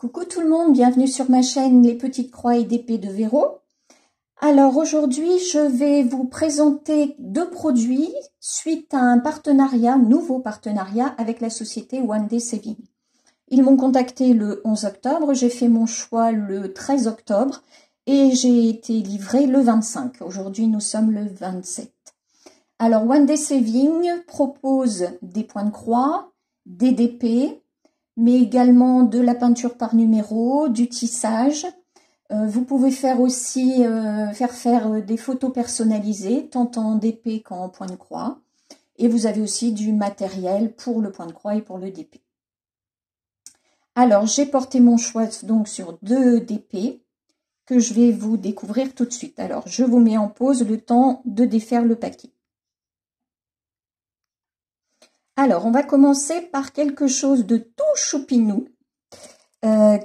Coucou tout le monde, bienvenue sur ma chaîne Les Petites Croix et d'Épée de Véro. Alors aujourd'hui, je vais vous présenter deux produits suite à un partenariat, nouveau partenariat avec la société One Day Saving. Ils m'ont contacté le 11 octobre, j'ai fait mon choix le 13 octobre et j'ai été livrée le 25. Aujourd'hui, nous sommes le 27. Alors One Day Saving propose des points de croix, des DP, mais également de la peinture par numéro, du tissage. Vous pouvez faire aussi faire des photos personnalisées, tant en DP qu'en point de croix. Et vous avez aussi du matériel pour le point de croix et pour le DP. Alors, j'ai porté mon choix donc sur deux DP que je vais vous découvrir tout de suite. Alors, je vous mets en pause le temps de défaire le paquet. Alors, on va commencer par quelque chose de tout choupinou.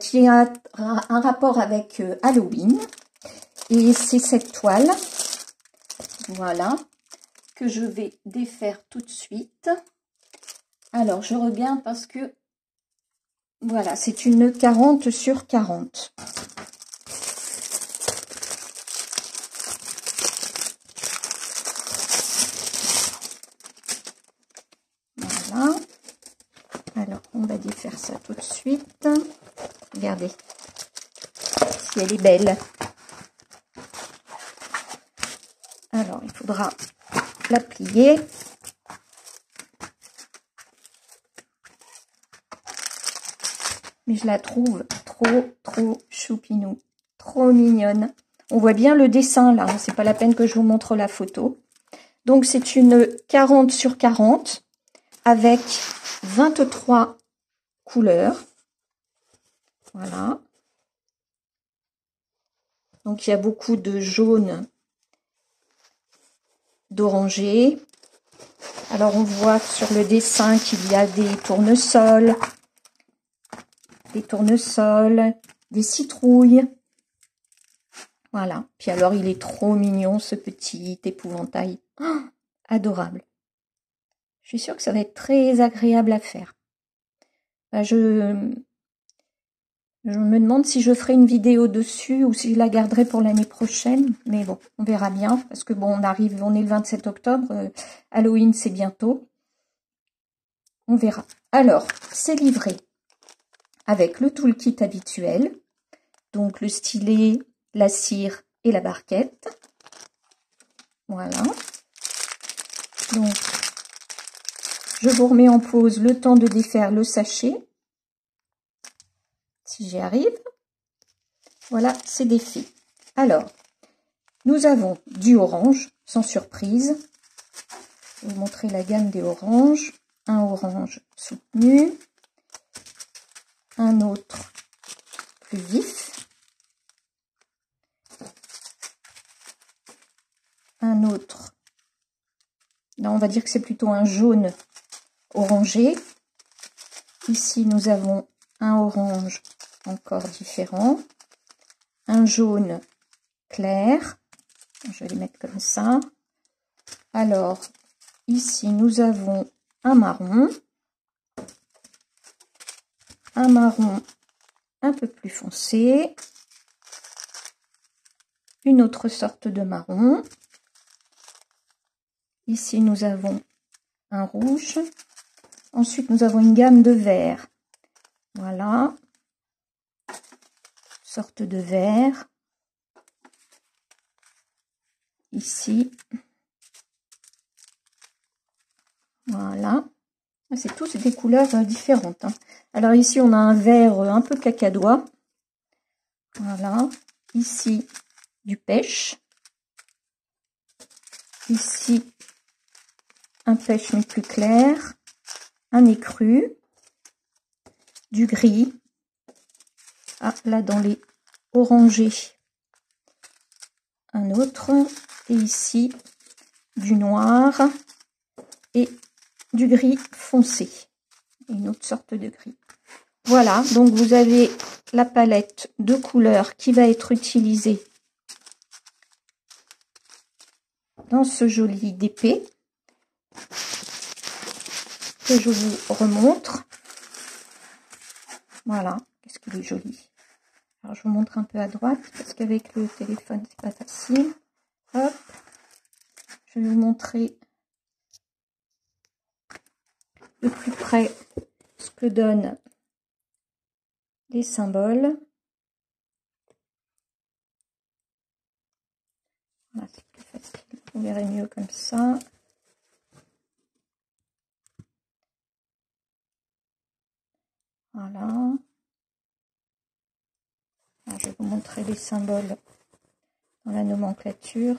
Qui a un rapport avec Halloween. Et c'est cette toile, voilà, que je vais défaire tout de suite. Alors, je regarde parce que, voilà, c'est une 40 sur 40. Voilà. Alors, on va défaire ça tout de suite. Regardez, si elle est belle. Alors, il faudra la plier. Mais je la trouve trop choupinou, trop mignonne. On voit bien le dessin là, c'est pas la peine que je vous montre la photo. Donc, c'est une 40 sur 40 avec 23 couleurs. Voilà. Donc, il y a beaucoup de jaune, d'orangé. Alors, on voit sur le dessin qu'il y a des tournesols, des citrouilles. Voilà. Puis alors, il est trop mignon, ce petit épouvantail. Oh, adorable. Je suis sûre que ça va être très agréable à faire. Je me demande si je ferai une vidéo dessus ou si je la garderai pour l'année prochaine. Mais bon, on verra bien. Parce que bon, on est le 27 octobre. Halloween, c'est bientôt. On verra. Alors, c'est livré avec le toolkit habituel. Donc, le stylet, la cire et la barquette. Voilà. Donc, je vous remets en pause le temps de défaire le sachet. Si j'y arrive. Voilà, c'est défait. Alors, nous avons du orange, sans surprise. Je vais vous montrer la gamme des oranges. Un orange soutenu. Un autre plus vif. Un autre. Là, on va dire que c'est plutôt un jaune orangé. Ici, nous avons un orange encore différent. Un jaune clair. Je vais les mettre comme ça. Alors, ici, nous avons un marron un peu plus foncé. Une autre sorte de marron. Ici, nous avons un rouge. Ensuite, nous avons une gamme de vert. Voilà. Sorte de vert. Ici. Voilà. C'est tous des couleurs différentes. Hein. Alors ici, on a un vert un peu cacadois. Voilà. Ici, du pêche. Ici, un pêche mais plus clair. Un écru. Du gris. Ah, là, dans les orangés. Un autre. Et ici, du noir. Et du gris foncé. Une autre sorte de gris. Voilà, donc vous avez la palette de couleurs qui va être utilisée dans ce joli DP que je vous remontre. Voilà, qu'est-ce qu'il est joli. Alors, je vous montre un peu à droite, parce qu'avec le téléphone, c'est pas facile. Hop, je vais vous montrer de plus près ce que donnent les symboles. Voilà, c'est plus facile, vous verrez mieux comme ça. Voilà. Alors, je vais vous montrer les symboles dans la nomenclature.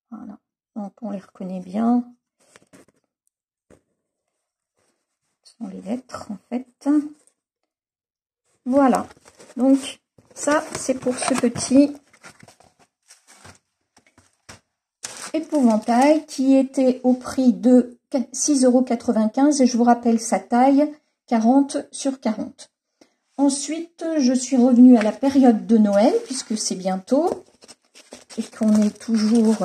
Voilà, donc on les reconnaît bien. Ce sont les lettres en fait. Voilà, donc ça c'est pour ce petit épouvantail qui était au prix de 6,95 € et je vous rappelle sa taille 40 sur 40. Ensuite, je suis revenue à la période de Noël puisque c'est bientôt et qu'on est toujours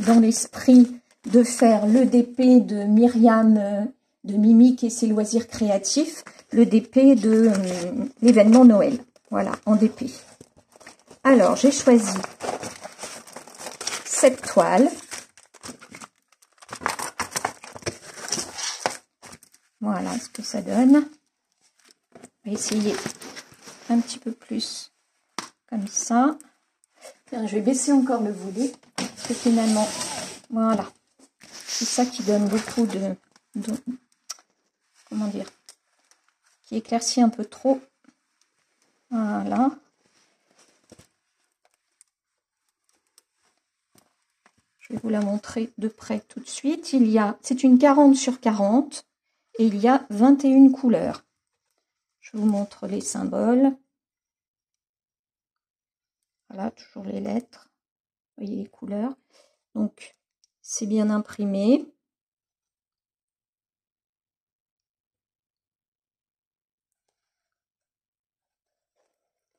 dans l'esprit de faire le DP de Myriam de Mimique et ses loisirs créatifs, le DP de l'événement Noël. Voilà, en DP. Alors, j'ai choisi cette toile. Voilà ce que ça donne. On va essayer un petit peu plus comme ça. Bien, je vais baisser encore le volet parce que finalement, voilà, c'est ça qui donne beaucoup de comment dire, qui éclaircit un peu trop. Voilà. Je vais vous la montrer de près tout de suite. C'est une 40 sur 40 et il y a 21 couleurs. Je vous montre les symboles. Voilà, toujours les lettres. Vous voyez les couleurs. Donc, c'est bien imprimé.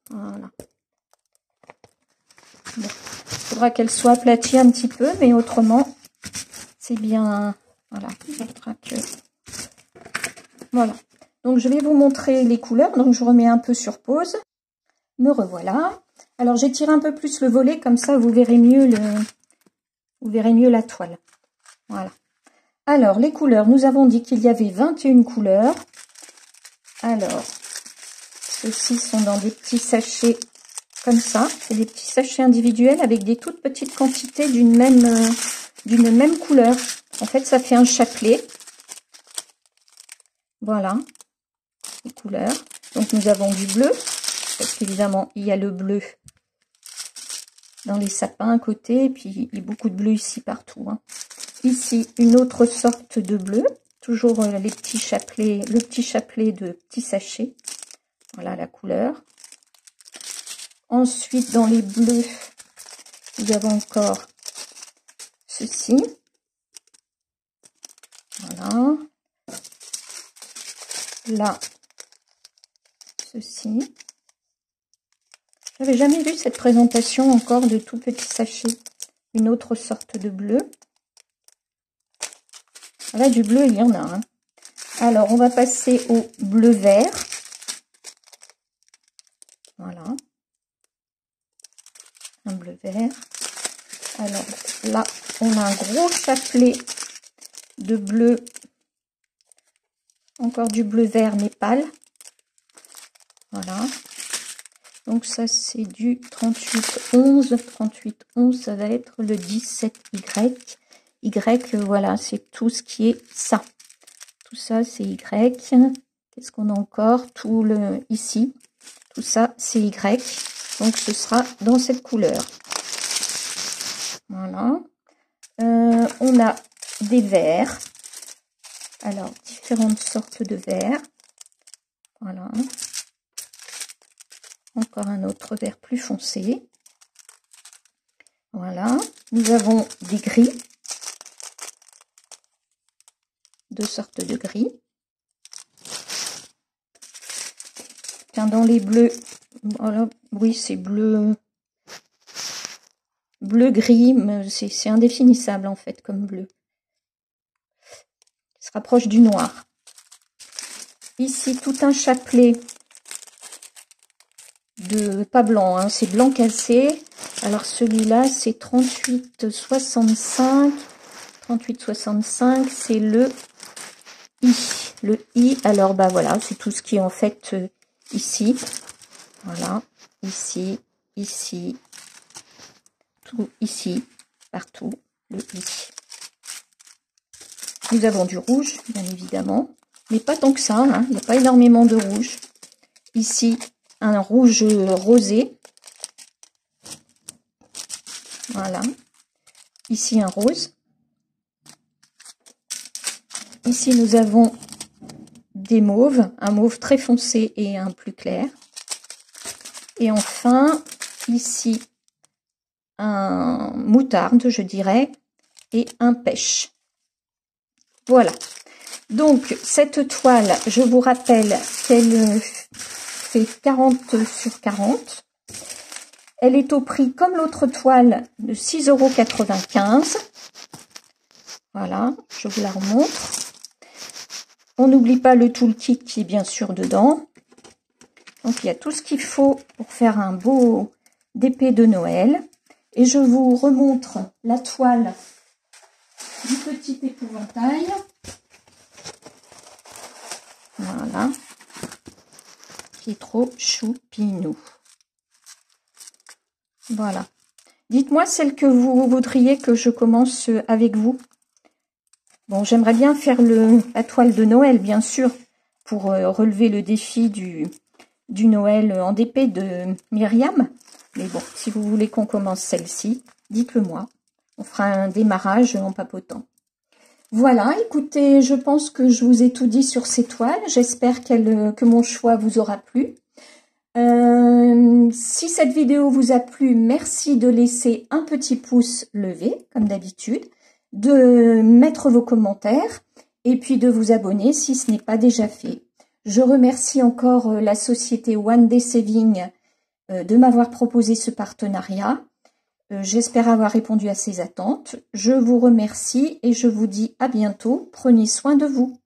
Voilà. Bon. Il faudra qu'elle soit aplatie un petit peu, mais autrement, c'est bien. Voilà. Voilà. Donc, je vais vous montrer les couleurs. Donc, je remets un peu sur pause. Me revoilà. Alors, j'étire un peu plus le volet, comme ça, vous verrez mieux la toile. Voilà. Alors, les couleurs, nous avons dit qu'il y avait 21 couleurs. Alors, ceux-ci sont dans des petits sachets comme ça. C'est des petits sachets individuels avec des toutes petites quantités d'une même couleur. En fait, ça fait un chapelet. Voilà, les couleurs. Donc, nous avons du bleu, parce qu'évidemment, il y a le bleu dans les sapins à côté, et puis il y a beaucoup de bleu ici partout. Hein. Ici, une autre sorte de bleu, toujours les petits chapelets, le petit chapelet de petits sachets. Voilà la couleur. Ensuite, dans les bleus, nous avons encore ceci. Voilà. Là, ceci. J'avais jamais vu cette présentation encore de tout petits sachets. Une autre sorte de bleu. Là, du bleu, il y en a. Hein. Alors, on va passer au bleu vert. Voilà. Un bleu vert. Alors, là, on a un gros chapelet de bleu. Encore du bleu vert, mais pâle. Voilà. Donc, ça, c'est du 38-11. 38-11, ça va être le 17Y. Y, voilà, c'est tout ce qui est ça. Tout ça, c'est Y. Qu'est-ce qu'on a encore? Tout le ici. Tout ça, c'est Y. Donc, ce sera dans cette couleur. Voilà. On a des verts. Alors, différentes sortes de verts. Voilà. Encore un autre vert plus foncé. Voilà. Nous avons des gris. Deux sortes de gris. Tiens, dans les bleus, voilà, oui, c'est bleu, bleu-gris, mais c'est indéfinissable en fait comme bleu. rapproche du noir. Ici, tout un chapelet de, pas blanc, hein, c'est blanc cassé. Alors celui-là, c'est 38,65. 38,65, c'est le I. Le I, alors bah voilà, c'est tout ce qui est en fait ici. Voilà, ici, ici, tout ici, partout, le I. Nous avons du rouge, bien évidemment, mais pas tant que ça, hein, il n'y a pas énormément de rouge. Ici, un rouge rosé. Voilà. Ici, un rose. Ici, nous avons des mauves, un mauve très foncé et un plus clair. Et enfin, ici, un moutarde, je dirais, et un pêche. Voilà. Donc, cette toile, je vous rappelle qu'elle fait 40 sur 40. Elle est au prix, comme l'autre toile, de 6,95 €. Voilà, je vous la remontre. On n'oublie pas le toolkit qui est bien sûr dedans. Donc, il y a tout ce qu'il faut pour faire un beau d'épée de Noël. Et je vous remontre la toile du petit épouvantail. Voilà. Qui est trop choupinou. Voilà. Dites-moi celle que vous voudriez que je commence avec vous. Bon, j'aimerais bien faire la toile de Noël, bien sûr, pour relever le défi du Noël en épée de Myriam. Mais bon, si vous voulez qu'on commence celle-ci, dites-le moi. On fera un démarrage en papotant. Voilà, écoutez, je pense que je vous ai tout dit sur ces toiles. J'espère que mon choix vous aura plu. Si cette vidéo vous a plu, merci de laisser un petit pouce levé, comme d'habitude, de mettre vos commentaires et puis de vous abonner si ce n'est pas déjà fait. Je remercie encore la société One Day Saving de m'avoir proposé ce partenariat. J'espère avoir répondu à ses attentes. Je vous remercie et je vous dis à bientôt. Prenez soin de vous.